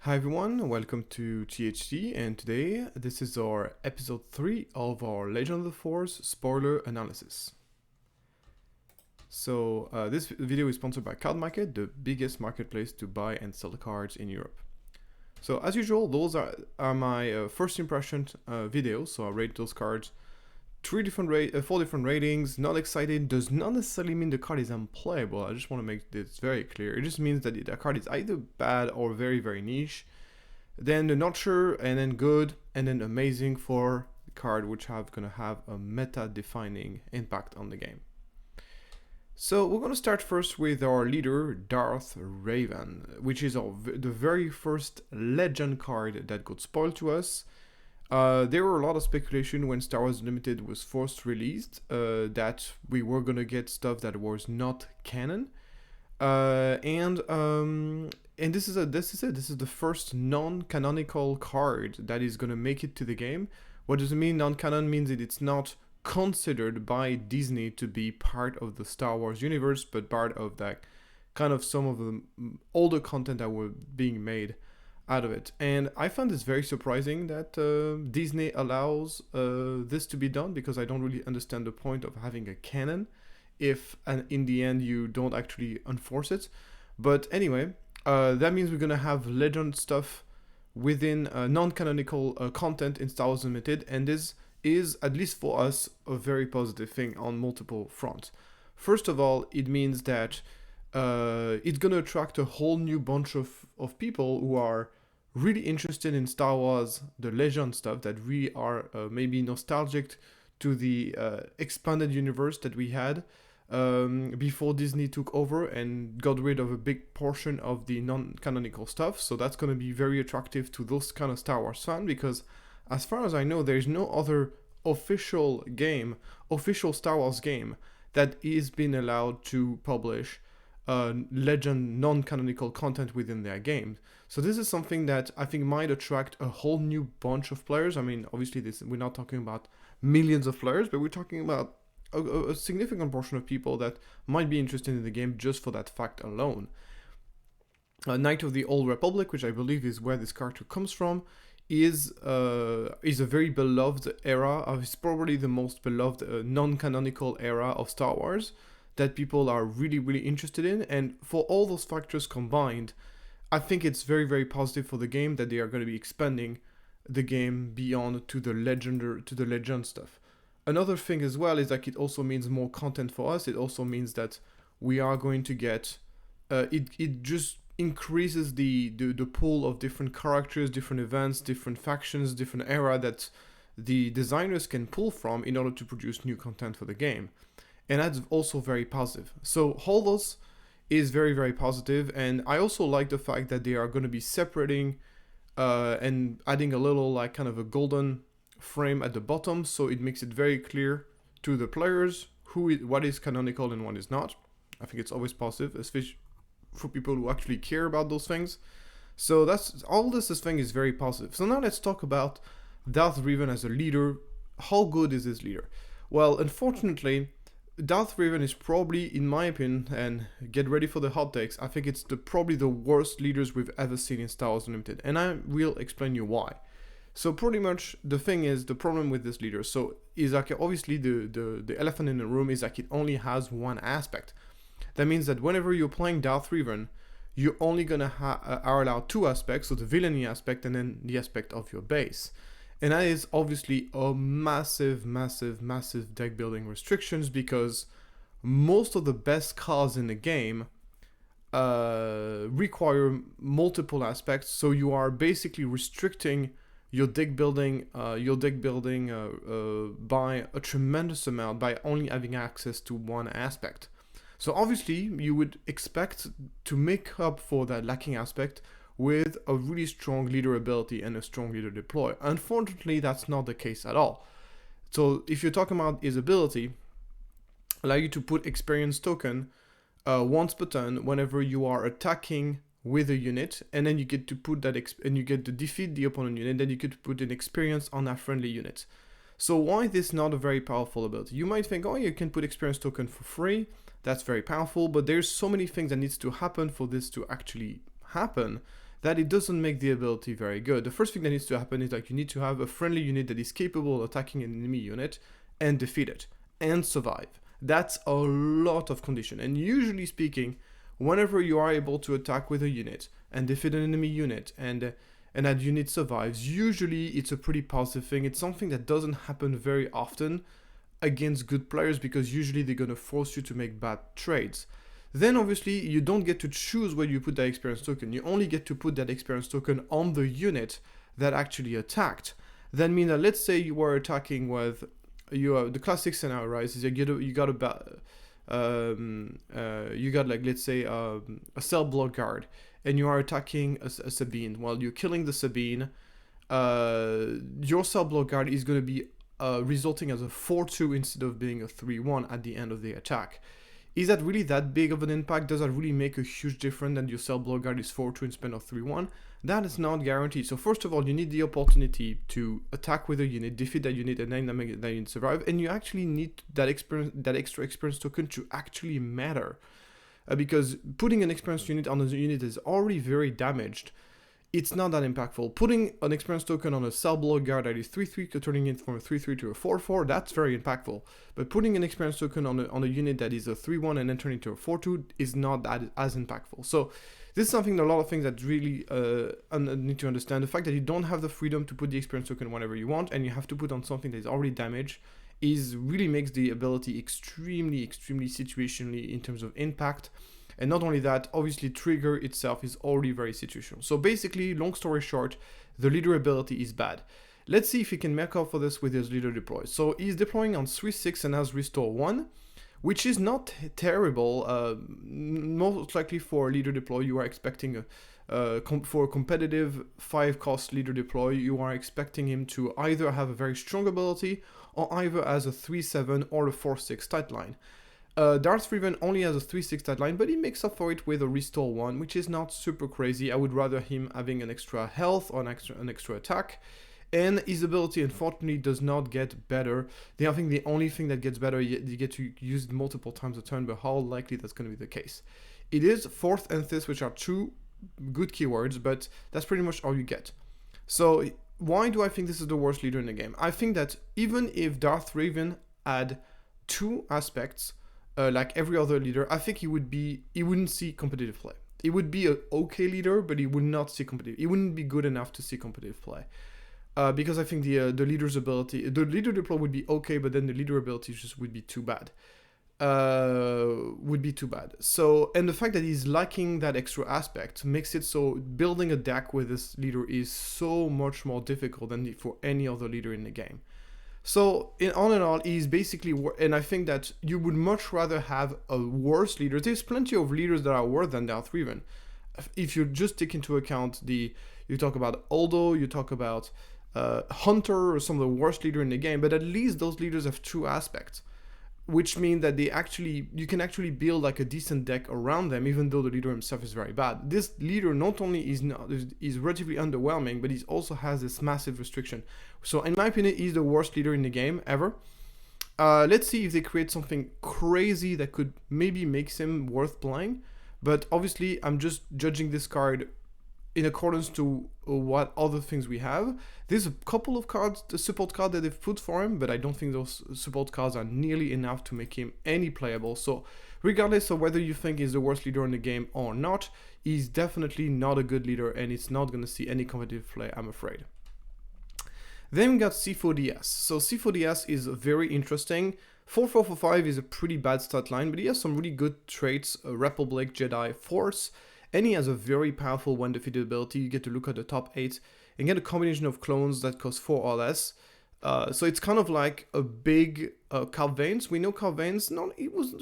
Hi everyone, welcome to THT, and today this is our episode 3 of our Legend of the Force spoiler analysis. So this video is sponsored by Card Market, the biggest marketplace to buy and sell cards in Europe. So as usual, those are my first impression videos, so I rate those cards. 4 different ratings. Not excited does not necessarily mean the card is unplayable. I just want to make this very clear. It just means that the card is either bad or very, very niche. Then the not sure, and then good, and then amazing for the card which gonna have a meta-defining impact on the game. So we're gonna start first with our leader, Darth Raven, which is the very first legend card that got spoiled to us. There were a lot of speculation when Star Wars Unlimited was first released that we were gonna get stuff that was not canon, and this is it. This is the first non-canonical card that is gonna make it to the game. What does it mean? Non-canon means that it's not considered by Disney to be part of the Star Wars universe, but part of that kind of some of the older content that were being made out of it. And I found this very surprising that Disney allows this to be done, because I don't really understand the point of having a canon if in the end you don't actually enforce it. But anyway, that means we're gonna have legend stuff within non-canonical content in Star Wars Unlimited, and this is, at least for us, a very positive thing on multiple fronts. First of all, it means that it's gonna attract a whole new bunch of people who are really interested in Star Wars, the legend stuff, that we are maybe nostalgic to the expanded universe that we had before Disney took over and got rid of a big portion of the non-canonical stuff. So that's going to be very attractive to those kind of Star Wars fans, because as far as I know, there's no other official Star Wars game that is being allowed to publish legend non-canonical content within their game. So this is something that I think might attract a whole new bunch of players. I mean, obviously we're not talking about millions of players, but we're talking about a significant portion of people that might be interested in the game just for that fact alone. Knight of the Old Republic, which I believe is where this character comes from, is a very beloved era. It's probably the most beloved non-canonical era of Star Wars that people are really, really interested in. And for all those factors combined, I think it's very, very positive for the game that they are going to be expanding the game beyond to the legend stuff. Another thing as well is like it also means more content for us. It also means that we are going to get it just increases the pool of different characters, different events, different factions, different era that the designers can pull from in order to produce new content for the game. And that's also very positive. So all those is very, very positive. And I also like the fact that they are going to be separating and adding a little like kind of a golden frame at the bottom, so it makes it very clear to the players what is canonical and what is not. I think it's always positive, especially for people who actually care about those things. So that's all. This thing is very positive. So now let's talk about Darth Raven as a leader. How good is this leader? Well, unfortunately, Darth Raven is probably, in my opinion, and get ready for the hot takes, I think it's probably the worst leaders we've ever seen in Star Wars Unlimited, and I will explain you why. So pretty much the thing is, the problem with this leader, so is like obviously the elephant in the room is like it only has one aspect. That means that whenever you're playing Darth Raven, you're only gonna are allowed two aspects, so the villainy aspect and then the aspect of your base. And that is obviously a massive, massive, massive deck building restrictions, because most of the best cards in the game require multiple aspects. So you are basically restricting your deck building by a tremendous amount by only having access to one aspect. So obviously you would expect to make up for that lacking aspect with a really strong leader ability and a strong leader deploy. Unfortunately, that's not the case at all. So if you're talking about his ability, allow you to put experience token once per turn whenever you are attacking with a unit, and then you get to put that and you get to defeat the opponent unit, then you could put an experience on a friendly unit. So why is this not a very powerful ability? You might think, oh, you can put experience token for free, that's very powerful, but there's so many things that needs to happen for this to actually happen that it doesn't make the ability very good. The first thing that needs to happen is that you need to have a friendly unit that is capable of attacking an enemy unit and defeat it and survive. That's a lot of condition. And usually speaking, whenever you are able to attack with a unit and defeat an enemy unit and that unit survives, usually it's a pretty positive thing. It's something that doesn't happen very often against good players because usually they're going to force you to make bad trades. Then obviously you don't get to choose where you put that experience token. You only get to put that experience token on the unit that actually attacked. That means that let's say you were attacking with the classic scenario, right? Is you got like, let's say a cell block guard, and you are attacking a Sabine. While you're killing the Sabine, your cell block guard is going to be resulting as a 4-2 instead of being a 3-1 at the end of the attack. Is that really that big of an impact? Does that really make a huge difference that your cell block guard is 4-2 instead of 3-1? That is not guaranteed. So first of all, you need the opportunity to attack with a unit, defeat that unit, and then make that unit survive. And you actually need that extra experience token to actually matter. Because putting an experience unit on a unit that is already very damaged, it's not that impactful. Putting an experience token on a cell block guard that is 3-3, turning it from a 3-3 to a 4-4, that's very impactful. But putting an experience token on a unit that is a 3-1 and then turning it to a 4-2 is not that as impactful. So this is something, a lot of things that really need to understand. The fact that you don't have the freedom to put the experience token whenever you want, and you have to put on something that is already damaged, really makes the ability extremely situationally in terms of impact. And not only that, obviously trigger itself is already very situational. So basically, long story short, the leader ability is bad. Let's see if he can make up for this with his leader deploy. So he's deploying on 3-6 and has restore 1, which is not terrible. Most likely for a leader deploy, you are expecting for a competitive 5-cost leader deploy, you are expecting him to either have a very strong ability or either as a 3-7 or a 4-6 stat line. Darth Revan only has a 3-6 stat line, but he makes up for it with a restore 1, which is not super crazy. I would rather him having an extra health or an extra attack. And his ability, unfortunately, does not get better. I think the only thing that gets better, you get to use it multiple times a turn, but how likely that's going to be the case. It is 4th and 5th, which are 2 good keywords, but that's pretty much all you get. So why do I think this is the worst leader in the game? I think that even if Darth Revan had 2 aspects, like every other leader, I think he wouldn't see competitive play. He would be an okay leader, but he would not see competitive. He wouldn't be good enough to see competitive play. Because I think the leader's ability, the leader deploy would be okay, but then the leader ability just would be too bad. So, and the fact that he's lacking that extra aspect makes it so building a deck with this leader is so much more difficult than for any other leader in the game. So, all in all, he's basically, and I think that you would much rather have a worse leader. There's plenty of leaders that are worse than Darth Revan. If you just take into account you talk about Aldo, you talk about Hunter, or some of the worst leader in the game, but at least those leaders have 2 aspects, which mean that you can actually build like a decent deck around them, even though the leader himself is very bad. This leader not only is relatively underwhelming, but he also has this massive restriction. So in my opinion, he's the worst leader in the game ever. Let's see if they create something crazy that could maybe make him worth playing. But obviously, I'm just judging this card in accordance to what other things we have. There's a couple of cards, the support card that they've put for him, but I don't think those support cards are nearly enough to make him any playable. So regardless of whether you think he's the worst leader in the game or not, he's definitely not a good leader, and it's not going to see any competitive play, I'm afraid. Then we got C4DS. So C4DS is very interesting. 4-4-4-5 is a pretty bad stat line, but he has some really good traits, Republic, Jedi, Force, and he has a very powerful one defeated ability. You get to look at the top 8 and get a combination of clones that cost 4 or less. So it's kind of like a big Calvains. We know Calvains,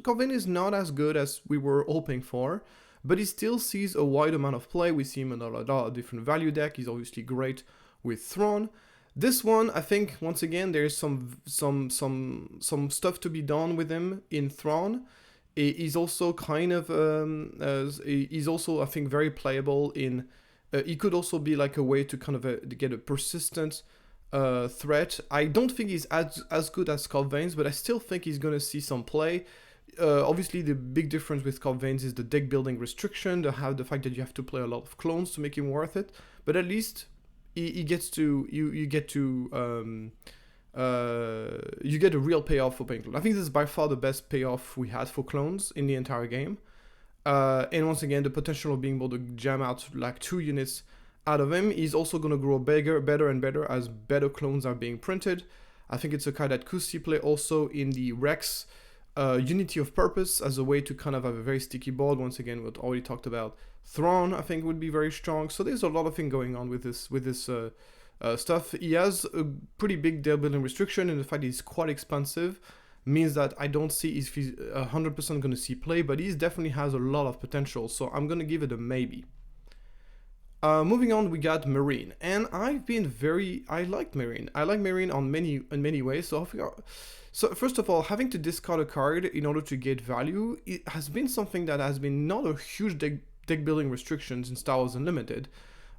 Calvain is not as good as we were hoping for, but he still sees a wide amount of play. We see him in a lot of different value deck. He's obviously great with Thrawn. This one, I think, once again, there's some stuff to be done with him in Thrawn. He's also kind of, he's also, I think, very playable in, he could also be like a way to kind of to get a persistent threat. I don't think he's as good as Calvains, but I still think he's going to see some play. Obviously, the big difference with Cobb Veins is the deck building restriction, the fact that you have to play a lot of clones to make him worth it. But at least you get a real payoff for playing clones. I think this is by far the best payoff we had for clones in the entire game. And once again, the potential of being able to jam out like 2 units out of him is also going to grow better and better as better clones are being printed. I think it's a card that could see play also in the Rex Unity of Purpose as a way to kind of have a very sticky board. Once again, we already talked about Thrawn, I think would be very strong. So there's a lot of things going on with this stuff. He has a pretty big deck building restriction, and the fact he's quite expensive means that I don't see if he's 100% going to see play, but he definitely has a lot of potential. So I'm going to give it a maybe. Moving on, we got Marine, and I liked Marine. I like Marine in many ways. So first of all, having to discard a card in order to get value, it has been something that has been not a huge deck building restrictions in Star Wars Unlimited.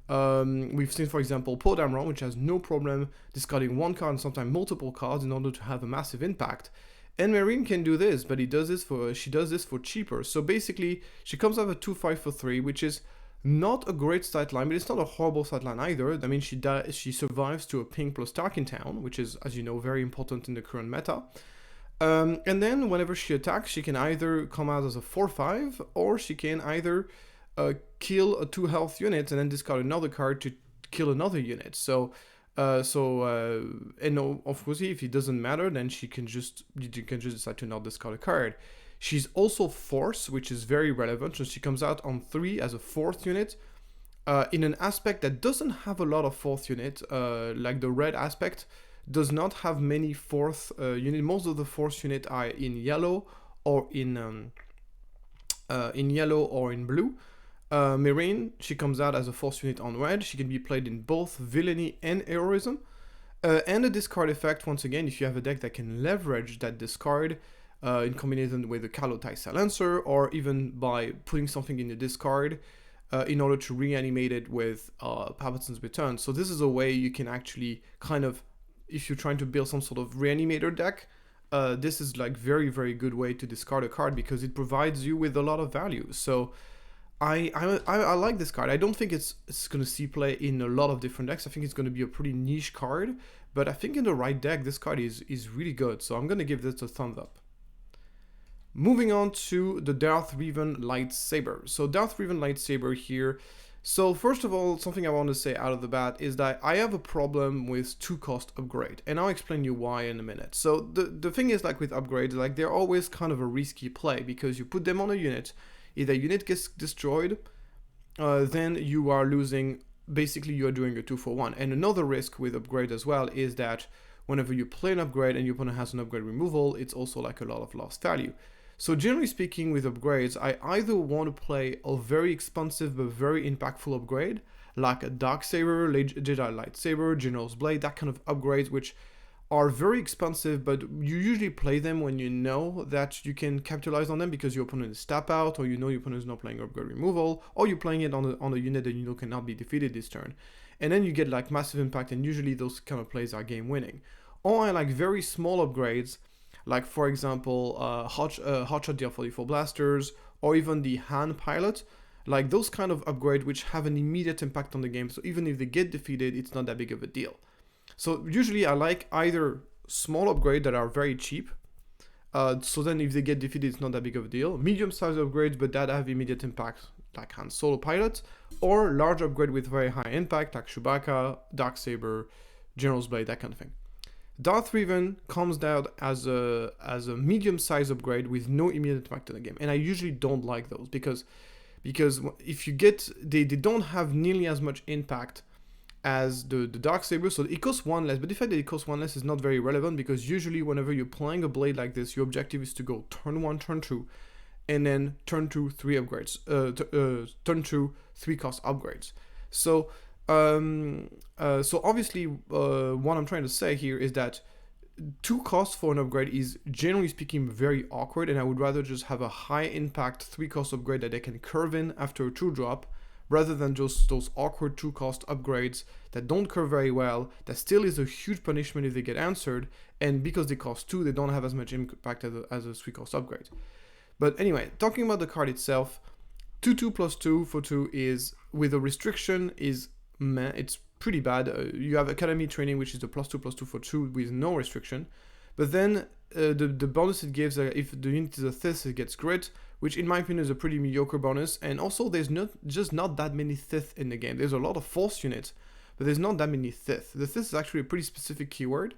We've seen, for example, Poe Dameron, which has no problem discarding 1 card and sometimes multiple cards in order to have a massive impact. And Marine can do this, but she does this for cheaper. So basically, she comes out with 2/5 for 3, which is not a great stat line, but it's not a horrible stat line either. I mean, she survives to a ping plus Tarkin Town, which is, as you know, very important in the current meta. And then whenever she attacks, she can either come out as a 4/5, or she can either kill a 2 health unit and then discard another card to kill another unit. And of course, if it doesn't matter, then you can just decide to not discard a card. She's also Force, which is very relevant. So she comes out on 3 as a 4th unit in an aspect that doesn't have a lot of 4th unit. Like the red aspect does not have many 4th unit. Most of the 4th unit are in yellow or in blue. Marine, she comes out as a 4th unit on red. She can be played in both villainy and heroism. And a discard effect, once again, if you have a deck that can leverage that discard in combination with the Kylo TIE Silencer, or even by putting something in the discard in order to reanimate it with Palpatine's Return. So this is a way you can actually kind of, if you're trying to build some sort of reanimator deck, this is like very, very good way to discard a card because it provides you with a lot of value. So I like this card. I don't think it's going to see play in a lot of different decks. I think it's going to be a pretty niche card, but I think in the right deck, this card is really good. So I'm going to give this a thumbs up. Moving on to the Darth Revan Lightsaber. So Darth Revan Lightsaber here. So first of all, something I want to say out of the bat is that I have a problem with 2-cost upgrade, and I'll explain you why in a minute. So the thing is, like with upgrades, like they're always kind of a risky play because you put them on a unit. If the unit gets destroyed, then you are losing, basically you are doing a 2-for-1. And another risk with upgrade as well is that whenever you play an upgrade and your opponent has an upgrade removal, it's also like a lot of lost value. So generally speaking with upgrades, I either want to play a very expensive but very impactful upgrade, like a Darksaber, Jedi Lightsaber, General's Blade, that kind of upgrades which are very expensive, but you usually play them when you know that you can capitalize on them because your opponent is tap out, or you know your opponent is not playing upgrade removal, or you're playing it on a unit that you know cannot be defeated this turn. And then you get like massive impact, and usually those kind of plays are game winning. Or I like very small upgrades, like for example Hotshot DR44 blasters, or even the Han pilot, like those kind of upgrades which have an immediate impact on the game, so even if they get defeated, it's not that big of a deal. So usually I like either small upgrades that are very cheap, so then if they get defeated, it's not that big of a deal, medium-sized upgrades but that have immediate impact, like Han Solo pilot, or large upgrade with very high impact, like Chewbacca, Darksaber, General's Blade, that kind of thing. Darth Revan comes out as a medium-sized upgrade with no immediate impact on the game, and I usually don't like those because if you get, they don't have nearly as much impact as the Darksaber, so it costs 1 less, but the fact that it costs 1 less is not very relevant because usually whenever you're playing a blade like this, your objective is to go turn 1, turn 2, and then turn 2, 3 upgrades, turn 2, 3 cost upgrades. So obviously what I'm trying to say here is that 2 costs for an upgrade is generally speaking very awkward, and I would rather just have a high impact 3 cost upgrade that they can curve in after a 2 drop rather than just those awkward 2-cost upgrades that don't curve very well, that still is a huge punishment if they get answered, and because they cost 2, they don't have as much impact as a 3-cost upgrade. But anyway, talking about the card itself, 2/2 plus 2 for 2 is, with a restriction, is meh, it's pretty bad. You have Academy Training, which is the +2/+2 for 2 with no restriction. But then the bonus it gives, if the unit is a Sith, it gets Grit, which in my opinion is a pretty mediocre bonus. And also there's not that many Sith in the game. There's a lot of Force units, but there's not that many Sith. The Sith is actually a pretty specific keyword,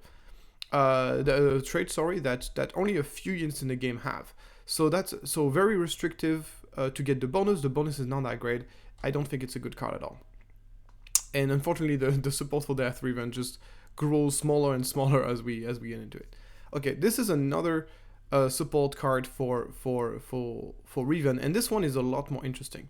trait, sorry, that only a few units in the game have. So that's very restrictive to get the bonus. The bonus is not that great. I don't think it's a good card at all. And unfortunately, the support for Darth Revan just grows smaller and smaller as we get into it. Okay, this is another support card for Revan, and this one is a lot more interesting.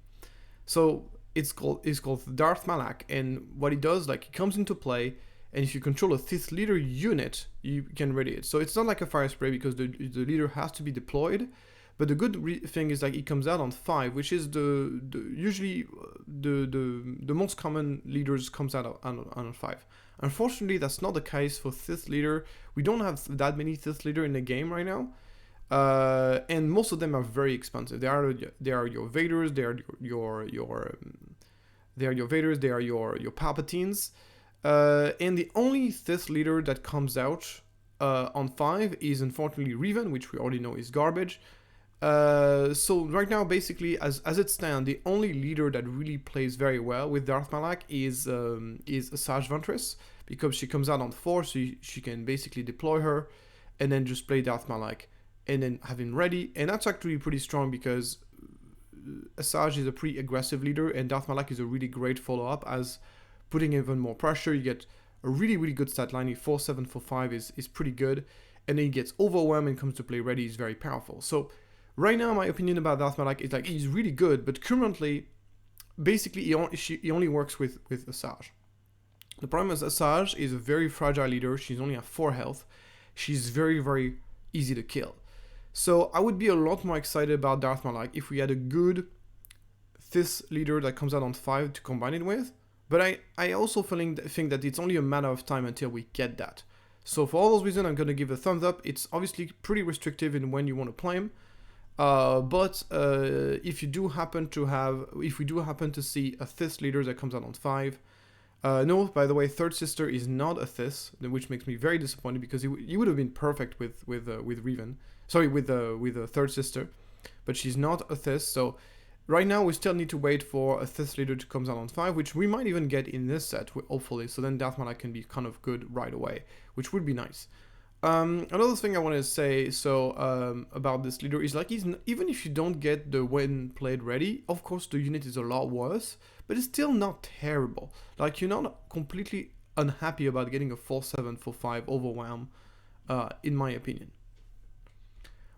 So it's called Darth Malik, and what he does, like, he comes into play, and if you control a Sith leader unit, you can ready it. So it's not like a fire spray because the leader has to be deployed. But the good thing is, like, it comes out on 5, which is usually the most common leaders comes out on 5. Unfortunately, that's not the case for Sith leader. We don't have that many Sith leader in the game right now, and most of them are very expensive. They are your Vaders, they are your Vaders, they are your Palpatines, and the only Sith leader that comes out on 5 is unfortunately Revan, which we already know is garbage. So right now, basically, as it stands, the only leader that really plays very well with Darth Malik is Asajj Ventress, because she comes out on 4, so she can basically deploy her, and then just play Darth Malik, and then have him ready, and that's actually pretty strong because Asajj is a pretty aggressive leader, and Darth Malik is a really great follow-up, as putting even more pressure. You get a really, really good stat line. 4/7 for 5 is pretty good, and then he gets overwhelmed and comes to play ready. He's very powerful. So right now, my opinion about Darth Malik is, like, he's really good, but currently, basically, he only works with Asajj. The problem is Asajj is a very fragile leader. She's only at 4 health. She's very, very easy to kill. So I would be a lot more excited about Darth Malik if we had a good Sith leader that comes out on 5 to combine it with. But I also think that it's only a matter of time until we get that. So for all those reasons, I'm going to give a thumbs up. It's obviously pretty restrictive in when you want to play him. But if we do happen to see a Sith leader that comes out on 5, no, by the way, Third Sister is not a Sith, which makes me very disappointed because he would have been perfect with Revan. Sorry, with the Third Sister, but she's not a Sith. So right now we still need to wait for a Sith leader to come out on 5, which we might even get in this set, hopefully. So then Darth Malik can be kind of good right away, which would be nice. Another thing I want to say about this leader is, like, even if you don't get the when played ready, of course the unit is a lot worse, but it's still not terrible. Like, you're not completely unhappy about getting a 4/7 for 5 overwhelm, in my opinion.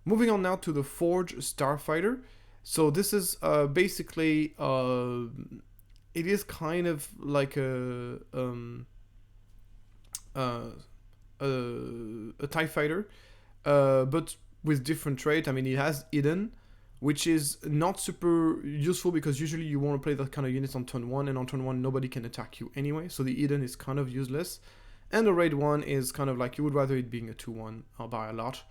Moving on now to the Forge Starfighter. So this is basically it is kind of like a TIE fighter, but with different trait. I mean, it has Hidden, which is not super useful because usually you want to play that kind of units on turn 1, and on turn 1 nobody can attack you anyway, so the Hidden is kind of useless. And the Raid 1 is kind of like, you would rather it being a 2/1 by a lot.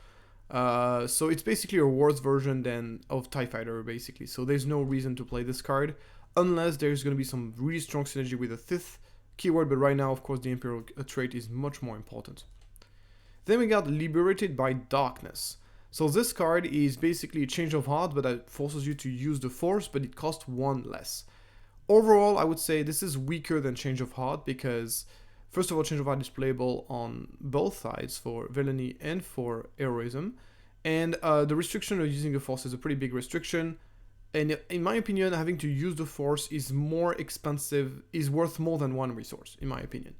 So it's basically a worse version of TIE Fighter, basically. So there's no reason to play this card unless there's going to be some really strong synergy with a Sith keyword, but right now, of course, the Imperial trait is much more important. Then we got Liberated by Darkness. So this card is basically a change of heart, but that forces you to use the Force, but it costs 1 less. Overall, I would say this is weaker than Change of Heart because, first of all, Change of Heart is playable on both sides for villainy and for heroism, and the restriction of using the Force is a pretty big restriction, and in my opinion, having to use the Force is more expensive, is worth more than 1 resource, in my opinion.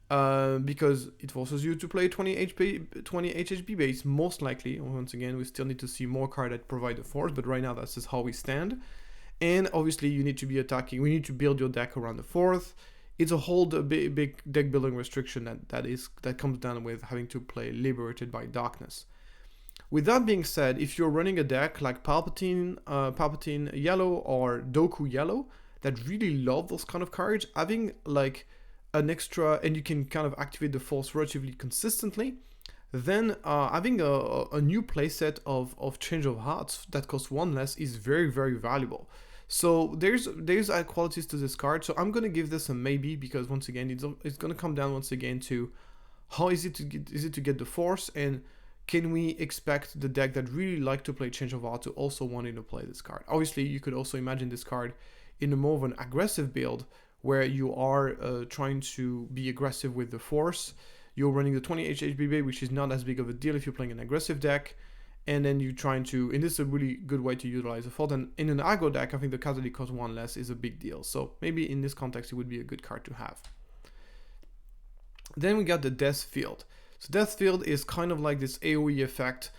Because it forces you to play 20 HHP base, most likely. Once again, we still need to see more cards that provide the Force, but right now that's just how we stand. And obviously you need to be attacking, we need to build your deck around the 4th. It's a whole big deck building restriction that comes down with having to play Liberated by Darkness. With that being said, if you're running a deck like Palpatine Yellow or Dooku Yellow, that really love those kind of cards, having like an extra, and you can kind of activate the force relatively consistently, then having a new playset of Change of Hearts that costs 1 less is very, very valuable. So there's qualities to this card. So I'm gonna give this a maybe, because once again it's gonna come down once again to how is it to get the force, and can we expect the deck that really like to play Change of Heart to also wanting to play this card. Obviously you could also imagine this card in a more of an aggressive build where you are trying to be aggressive with the force. You're running the 20 HHBB, which is not as big of a deal if you're playing an aggressive deck. And then you're trying to, and this is a really good way to utilize the force. And in an aggro deck, I think the card that costs 1 less is a big deal. So maybe in this context, it would be a good card to have. Then we got the Death Field. So Death Field is kind of like this AoE effect.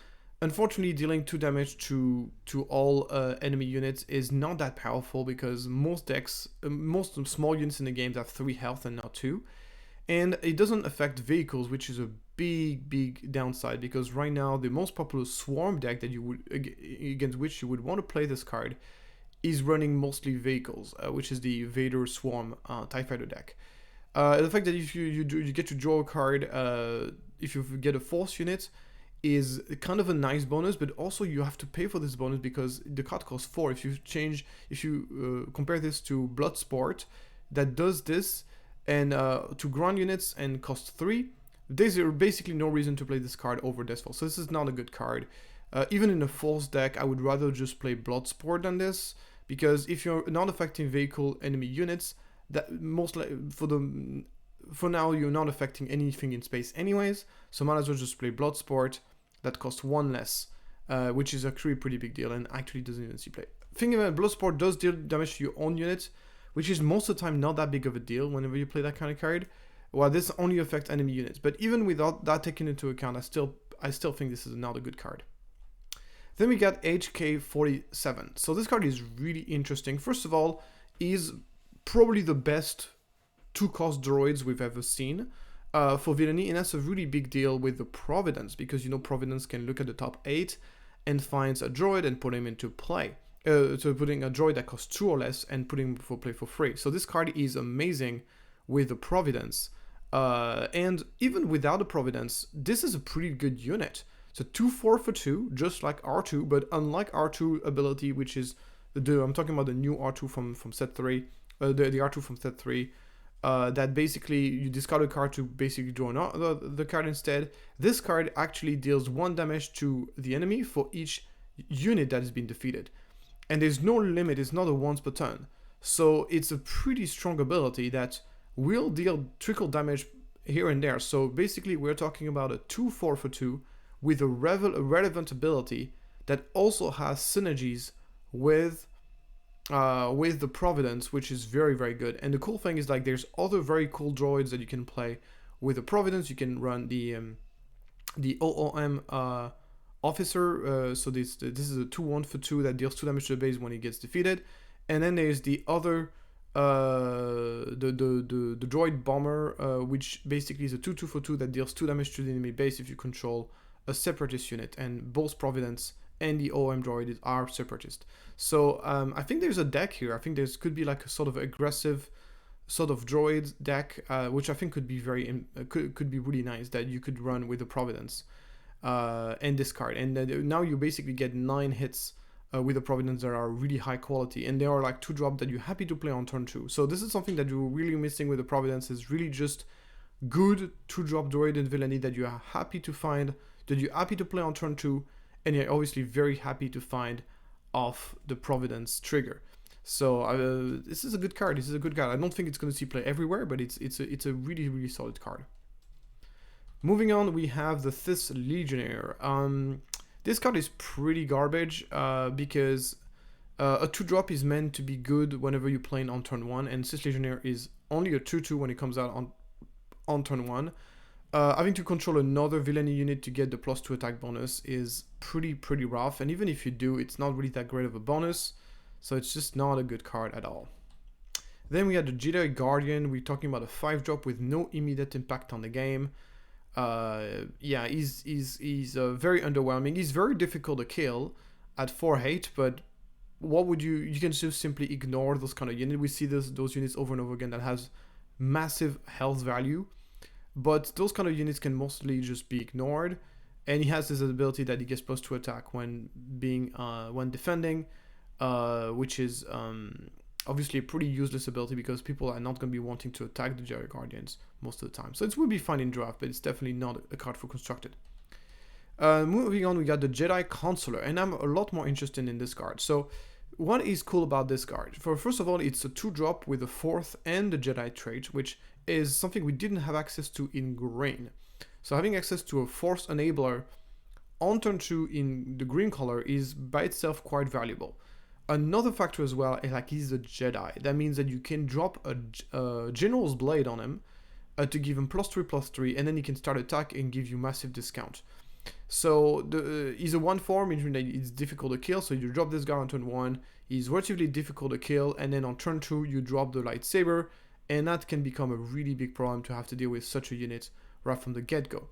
Unfortunately, dealing 2 damage to all enemy units is not that powerful, because most decks, most small units in the games have 3 health and not 2. And it doesn't affect vehicles, which is a big downside, because right now the most popular swarm deck that you would against which you would want to play this card is running mostly vehicles, which is the Vader Swarm TIE Fighter deck. The fact that if you get to draw a card if you get a force unit is kind of a nice bonus, but also you have to pay for this bonus because the card costs 4. If you compare this to Bloodsport that does this, and to ground units and cost 3, there's basically no reason to play this card over Deathfall. So this is not a good card. Even in a force deck, I would rather just play Bloodsport than this, because if you're not affecting vehicle enemy units, that for now you're not affecting anything in space anyways, so might as well just play Bloodsport that costs 1 less, which is actually a pretty big deal and actually doesn't even see play. Thinking about Bloodsport does deal damage to your own units, which is most of the time not that big of a deal whenever you play that kind of card. Well, this only affects enemy units, but even without that taken into account, I still think this is not a good card. Then we got HK47. So this card is really interesting. First of all, is probably the best 2-cost droids we've ever seen for villainy, and that's a really big deal with the Providence, because you know Providence can look at the top 8 and finds a droid and put him into play. So putting a droid that costs 2 or less and putting him for play for free. So this card is amazing with the Providence. And even without the Providence, this is a pretty good unit. So 2/4 for 2, just like R2, but unlike R2 ability, which is I'm talking about the new R2 from set 3, the R2 from set 3, that basically you discard a card to basically draw the card instead. This card actually deals 1 damage to the enemy for each unit that has been defeated. And there's no limit, it's not a once per turn. So it's a pretty strong ability that will deal trickle damage here and there. So basically we're talking about a 2/4 for 2 with a relevant ability that also has synergies with the Providence, which is very, very good. And the cool thing is, like, there's other very cool droids that you can play with the Providence. You can run the OOM officer, so this is a 2/1 for 2 that deals 2 damage to the base when he gets defeated. And then there's the other the droid bomber, which basically is a 2/2 for 2 that deals 2 damage to the enemy base if you control a separatist unit, and both Providence and the OOM droid are separatist. So I think there's a deck here. I think there could be like a sort of aggressive sort of droid deck, which I think could be could be really nice, that you could run with the Providence and this card. And now you basically get 9 hits with the Providence that are really high quality, and they are like 2-drop that you're happy to play on turn 2. So this is something that you're really missing with the Providence, is really just good 2-drop droid and villainy that you are happy to find, that you're happy to play on turn 2, and you're obviously very happy to find off the Providence trigger. So this is a good card. This is a good card. I don't think it's going to see play everywhere, but it's a really, really solid card. Moving on, we have the Sith Legionnaire. This card is pretty garbage because a 2-drop is meant to be good whenever you're playing on turn 1, and Sith Legionnaire is only a 2/2 when it comes out on turn 1. Having to control another villainy unit to get the +2 attack bonus is pretty rough, and even if you do, it's not really that great of a bonus, so it's just not a good card at all. Then we have the Jedi Guardian. We're talking about a 5-drop with no immediate impact on the game. Yeah, he's very underwhelming. He's very difficult to kill at 4/8, but what would you can just simply ignore those kind of units. We see those units over and over again that has massive health value, but those kind of units can mostly just be ignored. And he has this ability that he gets +2 attack when defending, which is obviously a pretty useless ability because people are not going to be wanting to attack the Jedi Guardians most of the time. So it would be fine in draft, but it's definitely not a card for constructed. Moving on, we got the Jedi Consular, and I'm a lot more interested in this card. So what is cool about this card? First of all, it's a 2-drop with the 4th and the Jedi trait, which is something we didn't have access to in green. So having access to a Force Enabler on turn 2 in the green color is by itself quite valuable. Another factor as well is like he's a Jedi. That means that you can drop a General's Blade on him to give him +3/+3, and then he can start attack and give you massive discount. So he's a 1/4, meaning that it's difficult to kill. So you drop this guy on turn 1, he's relatively difficult to kill, and then on turn 2 you drop the lightsaber, and that can become a really big problem to have to deal with such a unit right from the get-go.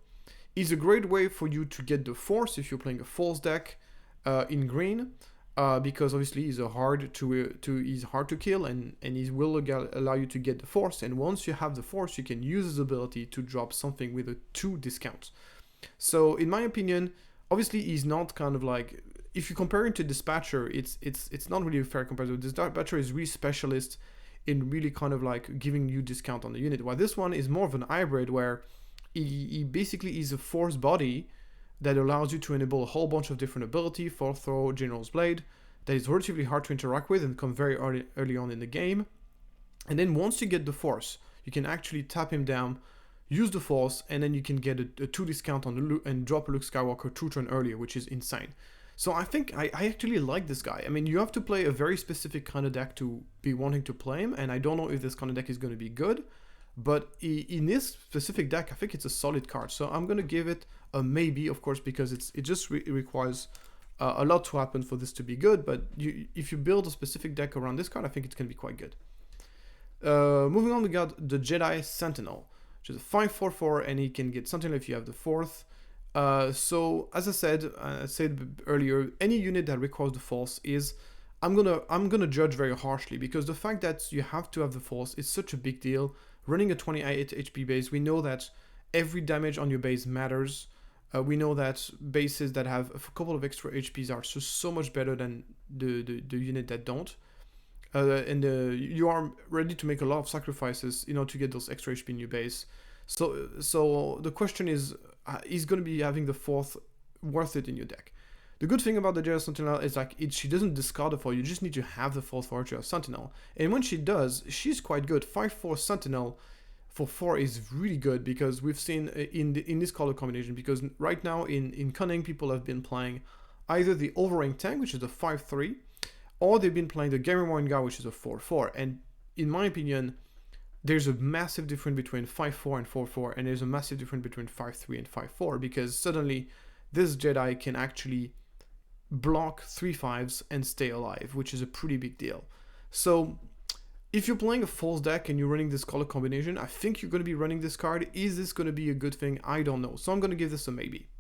It's a great way for you to get the Force if you're playing a Force deck in green, because obviously he's hard to kill, and he will allow you to get the Force. And once you have the Force, you can use his ability to drop something with a 2 discount. So in my opinion, obviously he's not kind of like, if you compare him to Dispatcher, it's not really a fair comparison. Dispatcher is really specialist in really kind of like giving you discount on the unit, while this one is more of an hybrid where he basically is a Force body that allows you to enable a whole bunch of different ability, 4th throw, General's Blade, that is relatively hard to interact with and come very early on in the game. And then once you get the Force, you can actually tap him down, use the Force, and then you can get a 2 discount on the Luke and drop a Luke Skywalker 2 turn earlier, which is insane. So I think I actually like this guy. I mean, you have to play a very specific kind of deck to be wanting to play him, and I don't know if this kind of deck is going to be good. But in this specific deck, I think it's a solid card. So I'm going to give it a maybe, of course, because it just requires a lot to happen for this to be good. But if you build a specific deck around this card, I think it's going to be quite good. Moving on, we got the Jedi Sentinel, which is a 5/4/4, and he can get Sentinel if you have the 4th. So as I said earlier, any unit that requires the Force is, I'm gonna judge very harshly, because the fact that you have to have the Force is such a big deal. Running a 28 HP base, we know that every damage on your base matters. We know that bases that have a couple of extra HPs are so much better than the unit that don't. And you are ready to make a lot of sacrifices, to get those extra HP in your base. So the question is going to be having the 4th worth it in your deck? The good thing about the Jedi Sentinel is like she doesn't discard it for you. You just need to have the 4th for her to have Sentinel. And when she does, she's quite good. 5/4 Sentinel for 4 is really good, because we've seen in this color combination, because right now in Cunning, people have been playing either the Overrank Tank, which is a 5/3, or they've been playing the Gamer Warren guy, which is a 4/4. And in my opinion, there's a massive difference between 5/4 and 4/4, and there's a massive difference between 5/3 and 5/4, because suddenly this Jedi can actually block 3/5s and stay alive, which is a pretty big deal. So if you're playing a Force deck and you're running this color combination, I think you're going to be running this card. Is this going to be a good thing? I don't know. So I'm going to give this a maybe.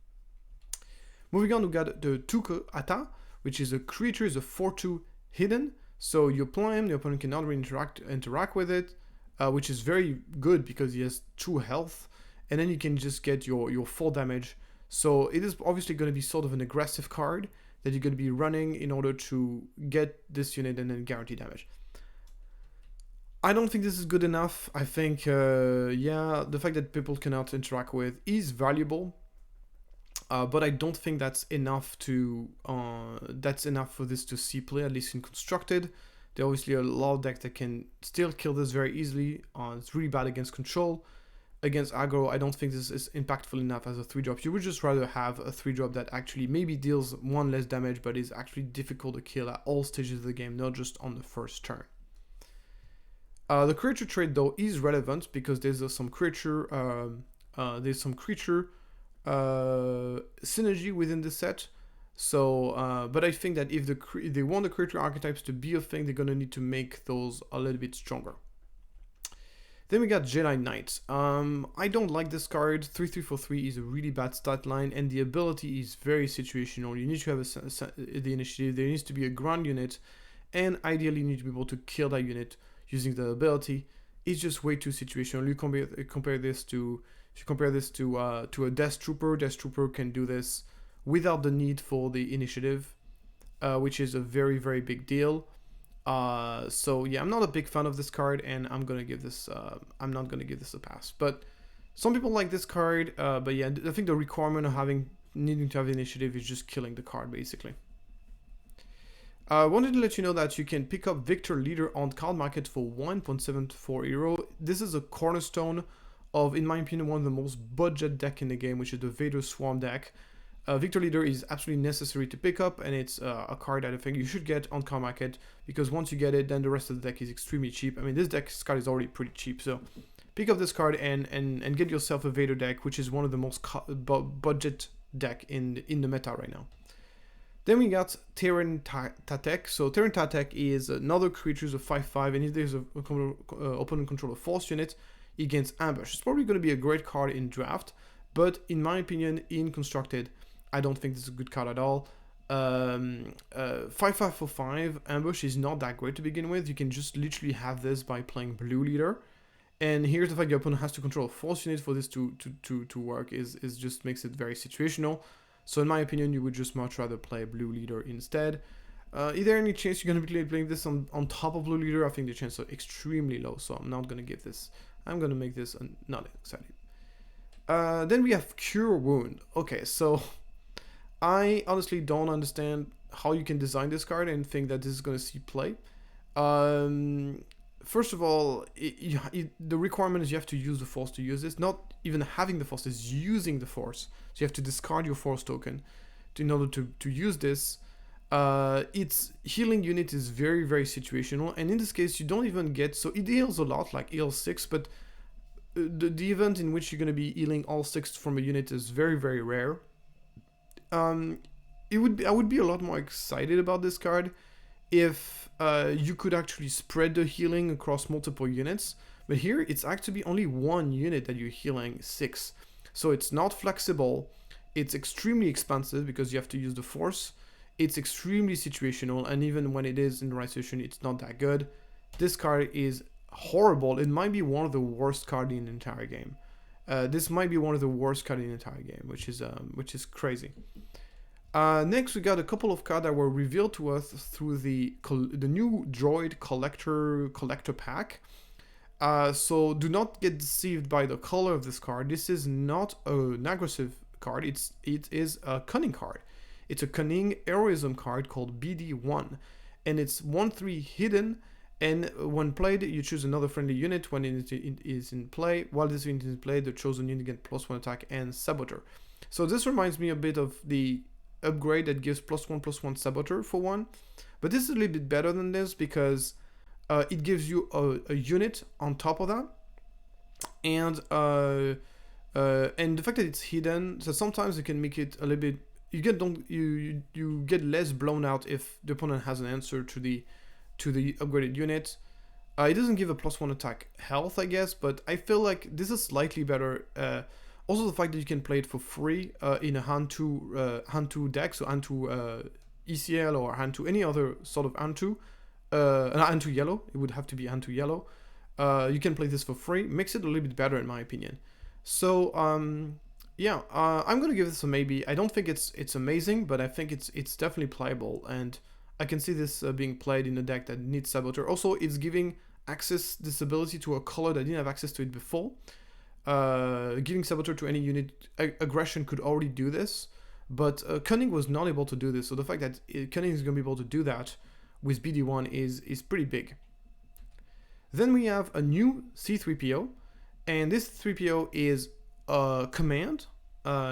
Moving on, we got the Tuko Ata, which is a creature, is a 4/2 hidden. So you play him, the opponent cannot really interact with it, which is very good because he has 2 health, and then you can just get your 4 damage. So it is obviously going to be sort of an aggressive card that you're going to be running in order to get this unit and then guarantee damage. I don't think this is good enough. I think, the fact that people cannot interact with is valuable, but I don't think that's enough for this to see play, at least in constructed. There are obviously a lot of decks that can still kill this very easily. It's really bad against control. Against aggro, I don't think this is impactful enough as a 3-drop. You would just rather have a 3-drop that actually maybe deals 1 less damage, but is actually difficult to kill at all stages of the game, not just on the first turn. The creature trait though is relevant, because there's some creature synergy within the set. So, but I think that if they want the creature archetypes to be a thing, they're gonna need to make those a little bit stronger. Then we got Jedi Knight. I don't like this card. 3/3/3 is a really bad stat line, and the ability is very situational. You need to have the initiative. There needs to be a ground unit and ideally you need to be able to kill that unit using the ability. It's just way too situational. You compare this to a Death Trooper. Death Trooper can do this without the need for the initiative, which is a very, very big deal. So yeah, I'm not a big fan of this card, and I'm gonna give this. I'm not gonna give this a pass. But some people like this card. But yeah, I think the requirement of needing to have initiative is just killing the card basically. I wanted to let you know that you can pick up Victor Leader on card market for 1.74 euro. This is a cornerstone of, in my opinion, one of the most budget deck in the game, which is the Vader Swarm deck. Victor Leader is absolutely necessary to pick up, and it's a card that I think you should get on card market, because once you get it, then the rest of the deck is extremely cheap. I mean, this card is already pretty cheap, so pick up this card and get yourself a Vader deck, which is one of the most budget deck in the meta right now. Then we got Terran Tate. So Terran Tate is another creature of 5/5, and if there's a opponent control of Force unit, it gains Ambush. It's probably going to be a great card in draft, but in my opinion, in Constructed, I don't think this is a good card at all. 5/5 for 5 Ambush is not that great to begin with. You can just literally have this by playing Blue Leader. And here's the fact your opponent has to control a Force unit for this to work is just makes it very situational. So in my opinion, you would just much rather play Blue Leader instead. Is there any chance you're going to be playing this on top of Blue Leader? I think the chances are extremely low, so I'm not going to give this. I'm going to make this not exciting. Then we have Cure Wound. Okay, so I honestly don't understand how you can design this card and think that this is going to see play. First of all, the requirement is you have to use the Force to use this. Not even having the Force, is using the Force. So you have to discard your Force token in order to use this. Its healing unit is very, very situational. And in this case, you don't even get... So it heals a lot, like heals 6, but the event in which you're going to be healing all 6 from a unit is very, very rare. I would be a lot more excited about this card if you could actually spread the healing across multiple units, but here it's actually only one unit that you're healing 6, so it's not flexible. It's extremely expensive because you have to use the Force. It's extremely situational, and even when it is in the right situation, it's not that good. This card is horrible. It might be one of the worst cards in the entire game. This might be one of the worst cards in the entire game, which is crazy. Next, we got a couple of cards that were revealed to us through the new Droid Collector pack. So do not get deceived by the color of this card. This is not an aggressive card. It is a cunning card. It's a cunning heroism card called BD1, and it's 1/3 hidden. And when played, you choose another friendly unit when it is in play. While this unit is in play, the chosen unit gets +1 attack and Saboteur. So this reminds me a bit of the upgrade that gives +1/+1 Saboteur for 1, but this is a little bit better than this because it gives you a unit on top of that, and the fact that it's hidden, so sometimes you can make it a little bit. You get less blown out if the opponent has an answer to the upgraded unit. It doesn't give a +1 attack health, I guess, but I feel like this is slightly better. Also, the fact that you can play it for free in a hand 2 deck, so hand 2 ECL or hand 2 any other sort of hand 2, hand 2 yellow. It would have to be hand 2 yellow. You can play this for free. Makes it a little bit better in my opinion. So yeah, I'm gonna give this a maybe. I don't think it's amazing, but I think it's definitely playable, and I can see this being played in a deck that needs Saboteur. Also, it's giving this ability to a color that didn't have access to it before. Giving Saboteur to any unit, aggression could already do this, but Cunning was not able to do this. So the fact that Cunning is going to be able to do that with BD1 is pretty big. Then we have a new C3PO, and this 3PO is Command.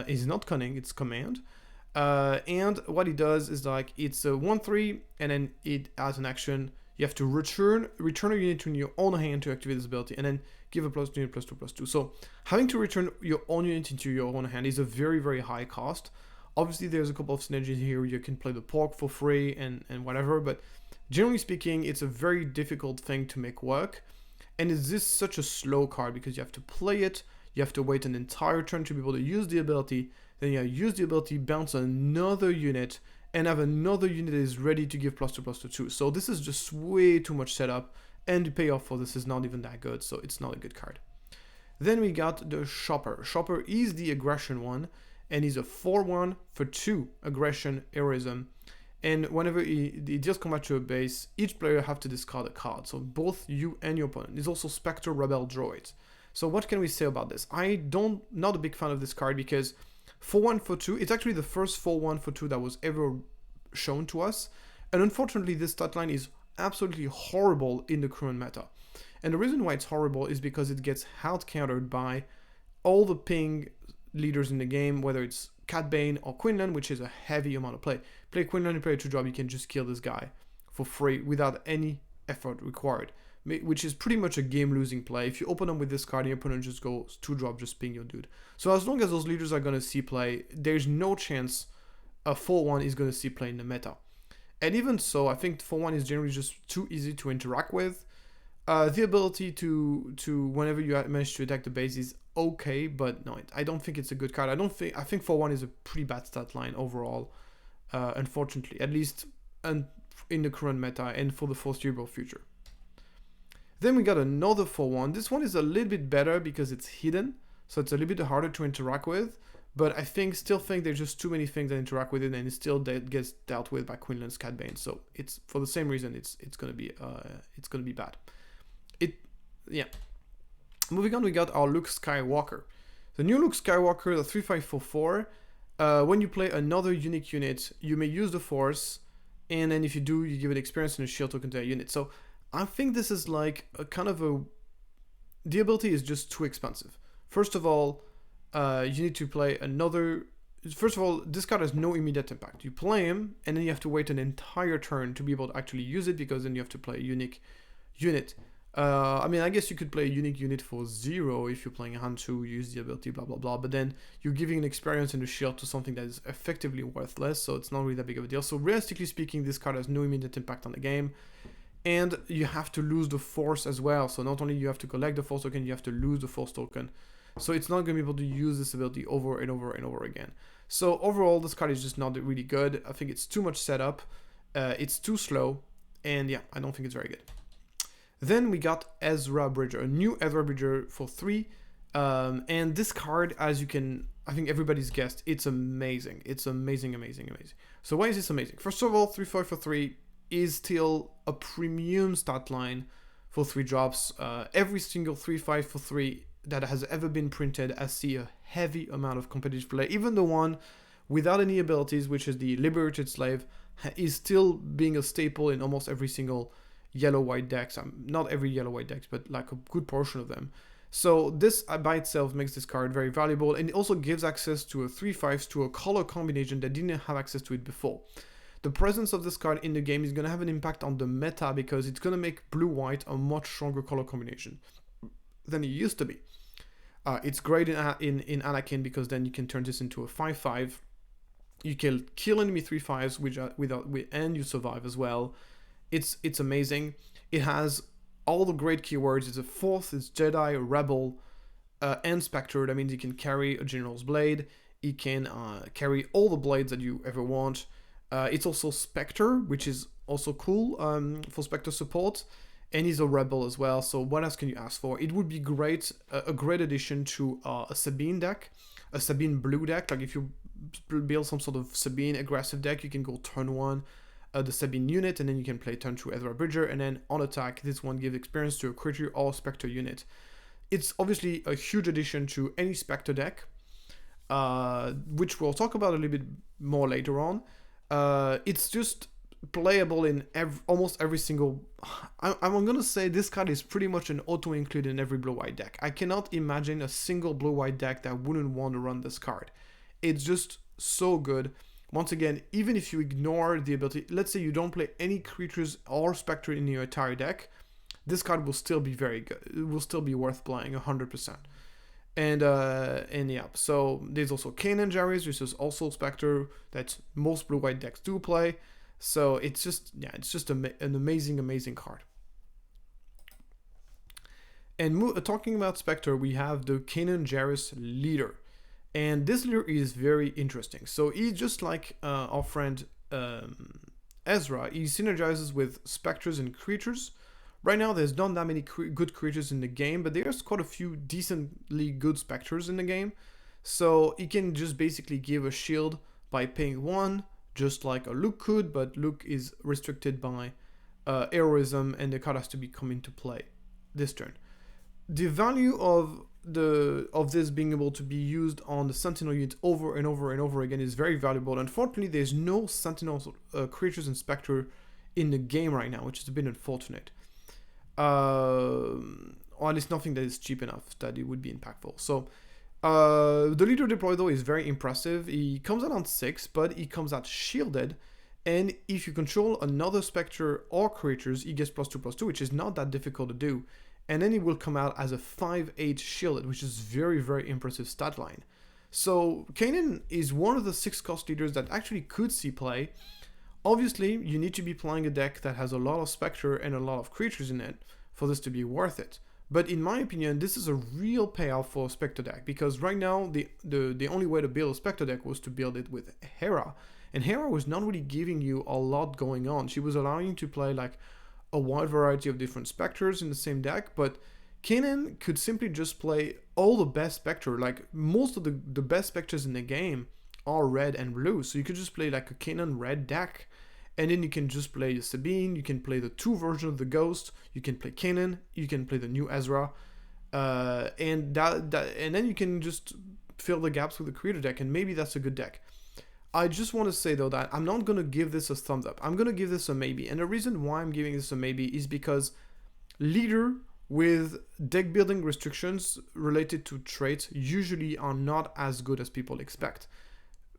Is not Cunning, it's Command. And what it does is like it's a 1/3, and then it has an action. You have to return a unit to your own hand to activate this ability, and then give a +2, +2/+2. So having to return your own unit into your own hand is a very, very high cost. Obviously, there's a couple of synergies here. You can play the pork for free and whatever, but generally speaking, it's a very difficult thing to make work. And it's this such a slow card because you have to play it, you have to wait an entire turn to be able to use the ability, then you use the ability, bounce another unit, and have another unit that is ready to give +2/+2 too. So this is just way too much setup, and the payoff for this is not even that good, so it's not a good card. Then we got the Shopper. Shopper is the aggression one, and he's a 4/1 for 2 aggression heroism. And whenever he deals combat to a base, each player have to discard a card. So both you and your opponent. He's also Spectre Rebel Droid. So what can we say about this? Not a big fan of this card because 4/1 for 2, it's actually the first 4/1 for 2 that was ever shown to us. And unfortunately, this stat line is absolutely horrible in the current meta. And the reason why it's horrible is because it gets out-countered by all the ping leaders in the game, whether it's Cat Bane or Quinlan, which is a heavy amount of play. Play Quinlan, you play a 2-drop, you can just kill this guy for free without any effort required, which is pretty much a game-losing play. If you open them with this card, your opponent just goes 2-drop, just ping your dude. So as long as those leaders are going to see play, there's no chance a 4/1 is going to see play in the meta. And even so, I think 4/1 is generally just too easy to interact with. The ability to whenever you manage to attack the base is okay, but no, I don't think it's a good card. I think 4/1 is a pretty bad stat line overall, unfortunately, at least in the current meta and for the foreseeable future. Then we got another 4/1. This one is a little bit better because it's hidden, so it's a little bit harder to interact with. But I still think there's just too many things that interact with it, and it still gets dealt with by Quinlan's Cat Bane. So it's for the same reason it's gonna be bad. Yeah. Moving on, we got our Luke Skywalker. The new Luke Skywalker, the 3/5/4/4. When you play another unique unit, you may use the Force, and then if you do, you give it experience and a shield token to that unit. So I think this is like a kind of a... The ability is just too expensive. First of all, you need to play another... First of all, this card has no immediate impact. You play him, and then you have to wait an entire turn to be able to actually use it, because then you have to play a unique unit. I mean, I guess you could play a unique unit for 0 if you're playing a hand to use the ability, blah, blah, blah. But then you're giving an experience and a shield to something that is effectively worthless, so it's not really that big of a deal. So realistically speaking, this card has no immediate impact on the game. And you have to lose the Force as well. So not only you have to collect the Force token, you have to lose the Force token. So it's not going to be able to use this ability over and over and over again. So overall, this card is just not really good. I think it's too much setup. It's too slow. And yeah, I don't think it's very good. Then we got Ezra Bridger, a new Ezra Bridger for 3. And this card, as you can, I think everybody's guessed, it's amazing. It's amazing, amazing, amazing. So why is this amazing? First of all, 3/5/3 is still a premium stat line for 3 drops. Every single 3/5/3 that has ever been printed has seen a heavy amount of competitive play. Even the one without any abilities, which is the Liberated Slave, is still being a staple in almost every single yellow-white decks. Not every yellow-white decks, but like a good portion of them. So this by itself makes this card very valuable, and it also gives access to a 3/5s to a color combination that didn't have access to it before. The presence of this card in the game is going to have an impact on the meta, because it's going to make blue-white a much stronger color combination than it used to be. It's great in Anakin, because then you can turn this into a 5/5. You can kill enemy 3/5s and you survive as well. It's amazing. It has all the great keywords. It's a Force, it's Jedi, Rebel, and Spectre. That means you can carry a General's Blade. You can carry all the blades that you ever want. It's also Spectre, which is also cool for Spectre support. And he's a Rebel as well, so what else can you ask for? It would be great, a great addition to a Sabine deck, a Sabine blue deck. Like if you build some sort of Sabine aggressive deck, you can go turn 1 the Sabine unit, and then you can play turn 2 Ezra Bridger, and then on attack, this one gives experience to a creature or Spectre unit. It's obviously a huge addition to any Spectre deck, which we'll talk about a little bit more later on. It's just playable in almost every single... I'm gonna say this card is pretty much an auto-include in every blue-white deck. I cannot imagine a single blue-white deck that wouldn't want to run this card. It's just so good. Once again, even if you ignore the ability, let's say you don't play any creatures or Spectre in your entire deck, this card will still be very good. It will still be worth playing 100%. And yeah, so there's also Kanan Jarus, which is also Spectre that most blue-white decks do play. So it's just, yeah, it's just an amazing, amazing card. And talking about Spectre, we have the Kanan Jarus leader. And this leader is very interesting. So he's just like our friend Ezra, he synergizes with specters and creatures. Right now, there's not that many good creatures in the game, but there's quite a few decently good specters in the game. So he can just basically give a shield by paying 1, just like a Luke could, but Luke is restricted by heroism, and the card has to be come into play this turn. The value of this being able to be used on the Sentinel unit over and over and over again is very valuable. Unfortunately, there's no Sentinel creatures and Spectre in the game right now, which is a bit unfortunate. Or at least nothing that is cheap enough that it would be impactful. So the leader deploy though is very impressive. He comes out on 6, but he comes out shielded. And if you control another Spectre or creatures, he gets +2/+2, which is not that difficult to do. And then he will come out as a 5/8 shielded, which is very, very impressive stat line. So Kanan is one of the 6 cost leaders that actually could see play. Obviously, you need to be playing a deck that has a lot of Spectre and a lot of creatures in it for this to be worth it. But in my opinion, this is a real payoff for a Spectre deck, because right now, the only way to build a Spectre deck was to build it with Hera. And Hera was not really giving you a lot going on. She was allowing you to play like a wide variety of different Spectres in the same deck, but Kanan could simply just play all the best Spectre. Like most of the best Spectres in the game are red and blue, so you could just play like a Kanan red deck, and then you can just play the Sabine, you can play the 2 versions of the Ghost, you can play Kanan, you can play the new Ezra, and then you can just fill the gaps with the creator deck, and maybe that's a good deck. I just want to say though that I'm not going to give this a thumbs up. I'm going to give this a maybe. And the reason why I'm giving this a maybe is because leader with deck building restrictions related to traits usually are not as good as people expect.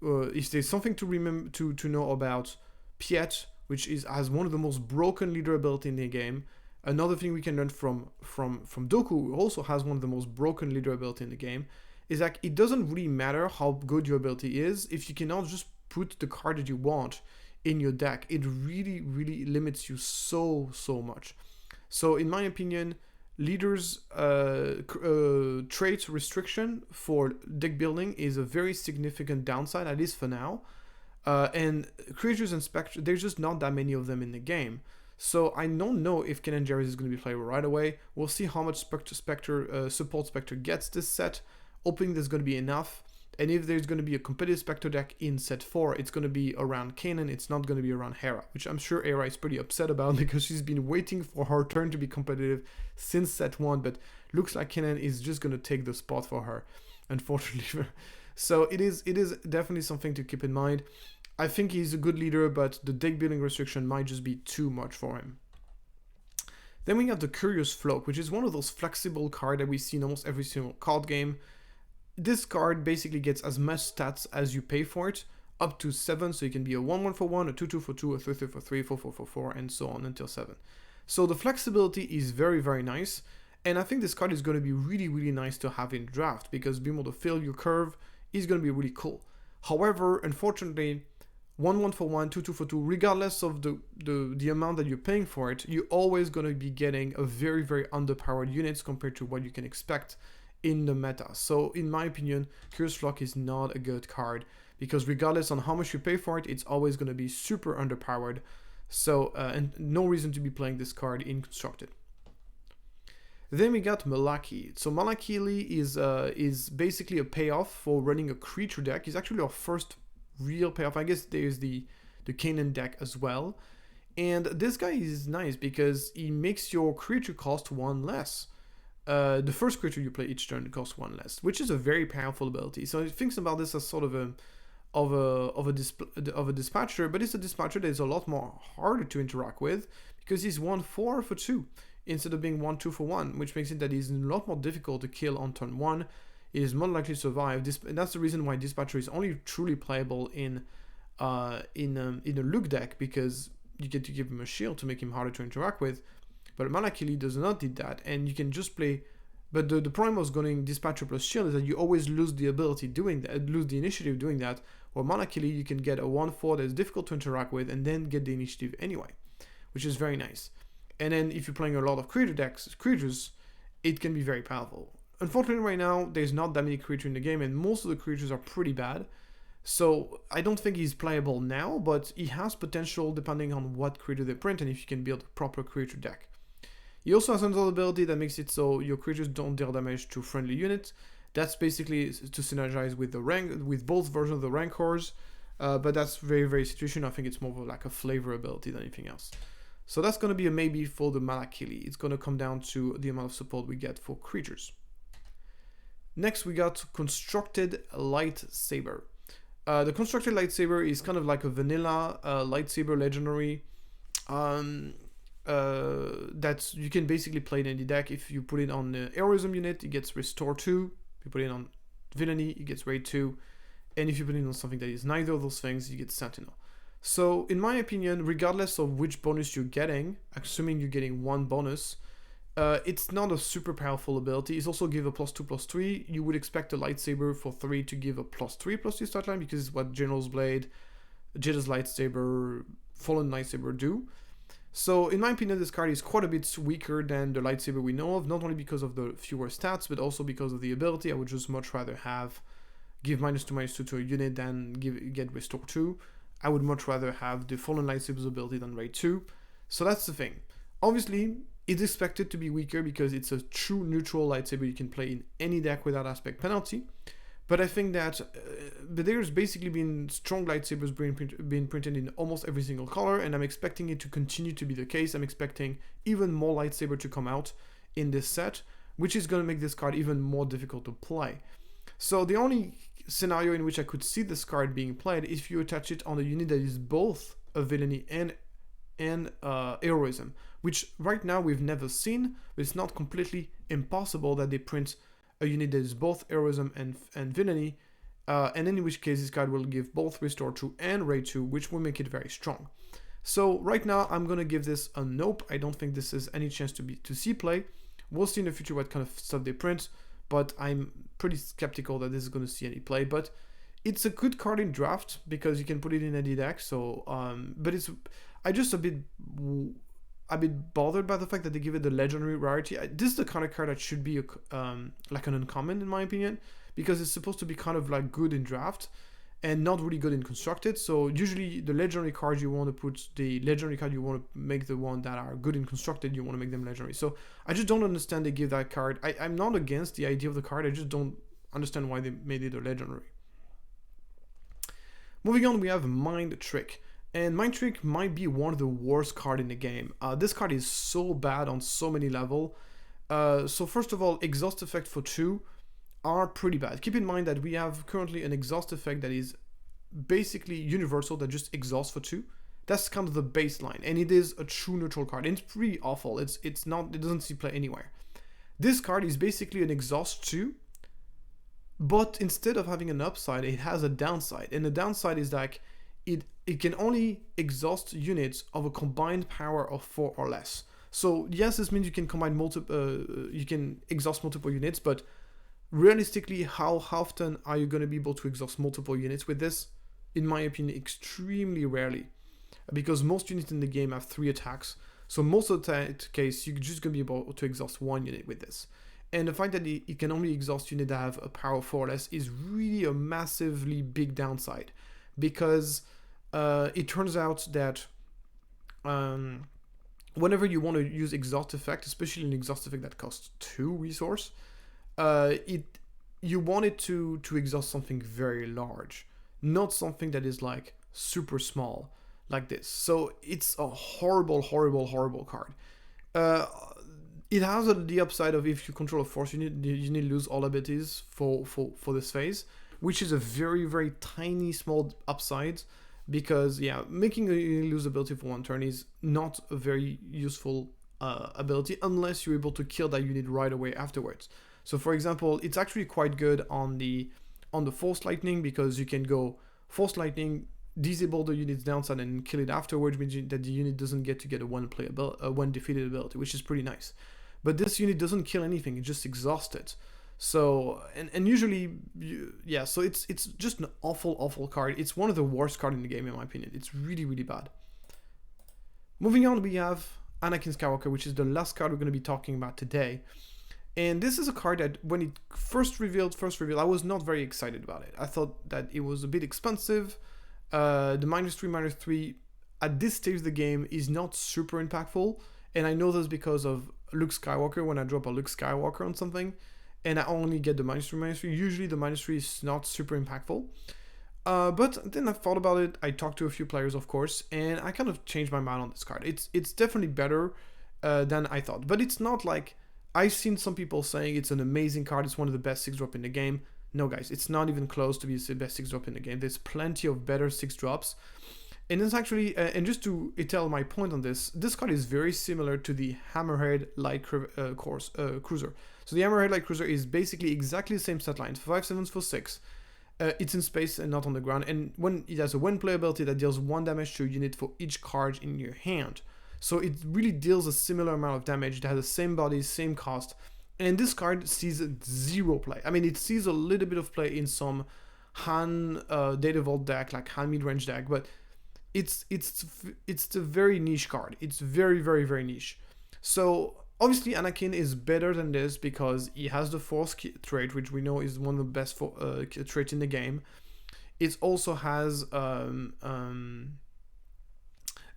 If there's something to remember to know about Piet, which has one of the most broken leader ability in the game. Another thing we can learn from Dooku, who also has one of the most broken leader ability in the game, is like it doesn't really matter how good your ability is if you cannot just put the card that you want in your deck. It really, really limits you so much. So in my opinion, leaders trait restriction for deck building is a very significant downside, at least for now. And creatures and Spectre, there's just not that many of them in the game. So I don't know if Kanan Jarus is going to be playable right away. We'll see how much support Spectre gets this set. Hoping there's going to be enough, and if there's going to be a competitive Spectre deck in set 4, it's going to be around Kanan, it's not going to be around Hera, which I'm sure Hera is pretty upset about because she's been waiting for her turn to be competitive since set 1, but looks like Kanan is just going to take the spot for her, unfortunately. So it is definitely something to keep in mind. I think he's a good leader, but the deck building restriction might just be too much for him. Then we have the Curious Floak, which is one of those flexible cards that we see in almost every single card game. This card basically gets as much stats as you pay for it, up to 7, so it can be a 1/1 for 1, a 2/2 for 2, a 3/3 for 3, 4/4 for 4, and so on until 7. So the flexibility is very, very nice, and I think this card is going to be really, really nice to have in draft, because being able to fill your curve is going to be really cool. However, unfortunately, 1/1 for 1, 2/2 for 2, regardless of the amount that you're paying for it, you're always going to be getting a very, very underpowered units compared to what you can expect in the meta. So in my opinion, Curious Flock is not a good card, because regardless on how much you pay for it, it's always going to be super underpowered. So and no reason to be playing this card in Constructed. Then we got Malakili. So Malakili is basically a payoff for running a creature deck. It's actually our first real payoff. I guess there's the Kanan deck as well. And this guy is nice because he makes your creature cost 1 less. The first creature you play each turn costs 1 less, which is a very powerful ability. So it thinks about this as sort of a dispatcher, but it's a dispatcher that is a lot more harder to interact with because he's 1/4 for 2 instead of being 1/2 for 1, which makes it that he's a lot more difficult to kill on turn 1. He is more likely to survive. And that's the reason why dispatcher is only truly playable in a Luke deck, because you get to give him a shield to make him harder to interact with. But Malakili does not do that, and you can just play. But the problem of going Dispatcher plus Shield is that you always lose the ability doing that, lose the initiative doing that. Or Malakili, you can get a 1/4 that is difficult to interact with, and then get the initiative anyway, which is very nice. And then if you're playing a lot of creatures, it can be very powerful. Unfortunately, right now there's not that many creatures in the game, and most of the creatures are pretty bad. So I don't think he's playable now, but he has potential depending on what creature they print and if you can build a proper creature deck. He also has another ability that makes it so your creatures don't deal damage to friendly units. That's basically to synergize with with both versions of the Rancors, but that's very, very situational. I think it's more of like a flavor ability than anything else. So that's going to be a maybe for the Malakili. It's going to come down to the amount of support we get for creatures. Next, we got Constructed Lightsaber. The Constructed Lightsaber is kind of like a vanilla lightsaber legendary that you can basically play in any deck. If you put it on the heroism unit, it gets Restore 2. If you put it on villainy, it gets Raid 2. And if you put it on something that is neither of those things, you get Sentinel. So in my opinion, regardless of which bonus you're getting, assuming you're getting one bonus, it's not a super powerful ability. It's also give a +2/+3. You would expect a lightsaber for 3 to give a +3/+2 start line because it's what General's Blade, Jedi's Lightsaber, Fallen Lightsaber do. So in my opinion, this card is quite a bit weaker than the lightsaber we know of, not only because of the fewer stats, but also because of the ability. I would just much rather have give -2/-2 to a unit than get Restore 2. I would much rather have the Fallen Lightsaber's ability than Raid 2. So that's the thing. Obviously, it's expected to be weaker because it's a true neutral lightsaber you can play in any deck without aspect penalty. But I think that there's basically been strong lightsabers being printed in almost every single color, and I'm expecting it to continue to be the case. I'm expecting even more lightsaber to come out in this set, which is going to make this card even more difficult to play. So the only scenario in which I could see this card being played is if you attach it on a unit that is both a villainy and heroism, which right now we've never seen, but it's not completely impossible that they print a unit that is both heroism and villainy, and in which case this card will give both Restore 2 and Raid 2, which will make it very strong. So right now I'm gonna give this a nope. I don't think this has any chance to see play. We'll see in the future what kind of stuff they print, but I'm pretty skeptical that this is going to see any play. But it's a good card in draft because you can put it in any deck. So, but I just a bit bothered by the fact that they give it the legendary rarity. This is the kind of card that should be like an uncommon in my opinion, because it's supposed to be kind of like good in draft and not really good in constructed. So usually the legendary cards you want to put, the legendary card you want to make the one that are good in constructed, you want to make them legendary. So I just don't understand they give that card. I'm not against the idea of the card, I just don't understand why they made it a legendary. Moving on, we have Mind Trick. And Mind Trick might be one of the worst cards in the game. This card is so bad on so many levels. So first of all, exhaust effect for 2 are pretty bad. Keep in mind that we have currently an exhaust effect that is basically universal, that just exhausts for 2. That's kind of the baseline, and it is a true neutral card. And it's pretty awful. It doesn't see play anywhere. This card is basically an exhaust 2, but instead of having an upside, it has a downside. And the downside is like it can only exhaust units of a combined power of 4 or less. So yes, this means you can combine you can exhaust multiple units, but realistically, how often are you going to be able to exhaust multiple units with this? In my opinion, extremely rarely, because most units in the game have 3 attacks. So most of the case, you're just going to be able to exhaust 1 unit with this. And the fact that it can only exhaust units that have a power of 4 or less is really a massively big downside, because it turns out that whenever you want to use exhaust effect, especially an exhaust effect that costs 2 resource, you want it to exhaust something very large, not something that is like super small like this. So it's a horrible card. It has the upside of if you control a force unit, you need to lose all abilities for this phase, which is a very tiny small upside, because yeah, making a unit lose ability for 1 turn is not a very useful ability unless you're able to kill that unit right away afterwards. So for example, it's actually quite good on the Force Lightning, because you can go Force Lightning, disable the unit's downside and kill it afterwards, meaning that the unit doesn't get to get a one defeated ability, which is pretty nice. But this unit doesn't kill anything, it just exhausts it. So and usually so it's just an awful card. It's one of the worst cards in the game in my opinion. It's really bad. Moving on, we have Anakin Skywalker, which is the last card we're going to be talking about today. And this is a card that when it first revealed, I was not very excited about it. I thought that it was a bit expensive. The -3/-3 at this stage of the game is not super impactful. And I know this because of Luke Skywalker, when I drop a Luke Skywalker on something, and I only get the -3/-3. Usually the -3 is not super impactful. But then I thought about it, I talked to a few players, of course, and I kind of changed my mind on this card. It's definitely better than I thought, but it's not like, I've seen some people saying it's an amazing card, it's one of the best 6-drop in the game. No guys, it's not even close to be the best 6-drop in the game. There's plenty of better 6-drops. And it's actually, and just to tell my point on this card is very similar to the Hammerhead Light Cruiser. So the Hammerhead Light Cruiser is basically exactly the same stat line, 5/7 for 6. It's in space and not on the ground, and when it has a when play ability that deals 1 damage to a unit for each card in your hand. So it really deals a similar amount of damage. It has the same body, same cost, and this card sees 0 play. I mean, it sees a little bit of play in some Han Data Vault deck, like Han mid-range deck, but it's a very niche card. It's very, very, very niche. So obviously Anakin is better than this because he has the Force trait, which we know is one of the best traits in the game. It also has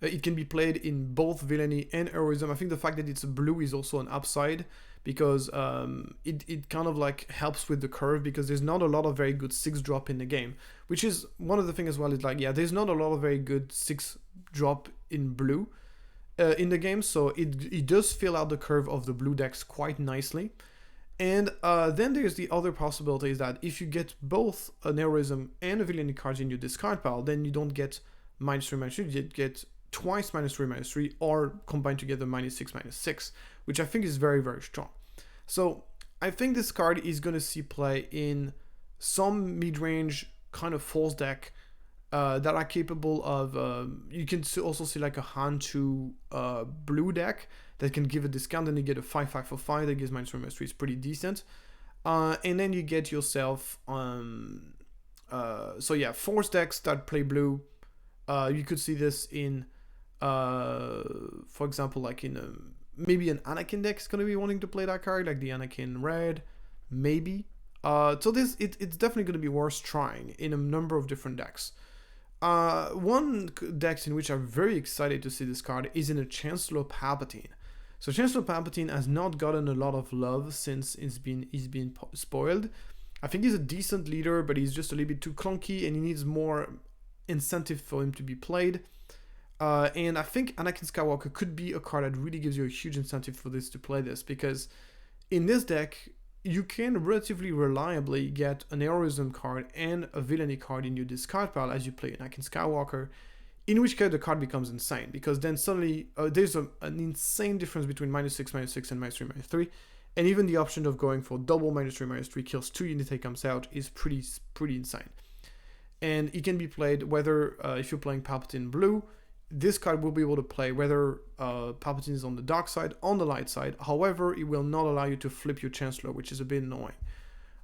it can be played in both villainy and heroism. I think the fact that it's blue is also an upside because it kind of like helps with the curve, because there's not a lot of very good 6-drop in the game, which is one of the things as well. Is like, yeah, there's not a lot of very good 6-drop in blue in the game, so it does fill out the curve of the blue decks quite nicely. And then there's the other possibility is that if you get both an heroism and a villainy cards in your discard pile, then you don't get -3/-3, you get twice -3/-3, or combined together -6/-6, which I think is very, very strong. So I think this card is going to see play in some mid-range kind of Force deck that are capable of, you can also see like a Han 2 blue deck that can give a discount, and you get a 5/5 for 5 that gives -3/-3. It's pretty decent. And then you get yourself, so yeah, Force decks that play blue. You could see this in, for example, like in maybe an Anakin deck is going to be wanting to play that card, like the Anakin Red, maybe. So it's definitely going to be worth trying in a number of different decks. One deck in which I'm very excited to see this card is in a Chancellor Palpatine. So Chancellor Palpatine has not gotten a lot of love since he's been spoiled. I think he's a decent leader, but he's just a little bit too clunky, and he needs more incentive for him to be played. And I think Anakin Skywalker could be a card that really gives you a huge incentive for this to play this, because in this deck you can relatively reliably get an heroism card and a villainy card in your discard pile as you play Anakin Skywalker, in which case the card becomes insane, because then suddenly there's an insane difference between -6/-6 and -3/-3, and even the option of going for double -3/-3 kills 2 units that comes out is pretty insane. And it can be played whether, if you're playing Palpatine blue, this card will be able to play whether Palpatine is on the dark side, on the light side. However, it will not allow you to flip your Chancellor, which is a bit annoying.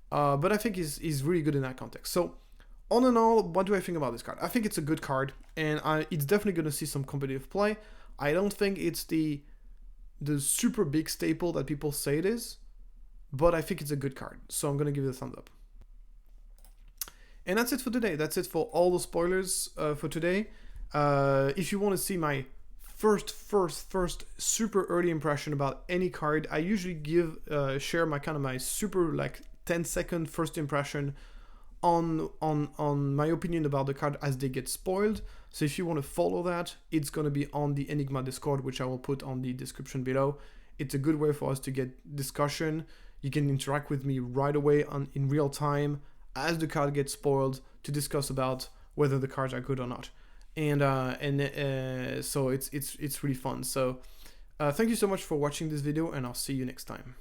But I think he's really good in that context. So, all in all, what do I think about this card? I think it's a good card, and it's definitely going to see some competitive play. I don't think it's the super big staple that people say it is, but I think it's a good card. So I'm going to give it a thumbs up. And that's it for today. That's it for all the spoilers for today. If you want to see my first super early impression about any card, I usually share my super like 10-second first impression on my opinion about the card as they get spoiled. So if you want to follow that, it's going to be on the Enigma Discord, which I will put on the description below. It's a good way for us to get discussion. You can interact with me right away in real time as the card gets spoiled to discuss about whether the cards are good or not. And so it's really fun. So thank you so much for watching this video, and I'll see you next time.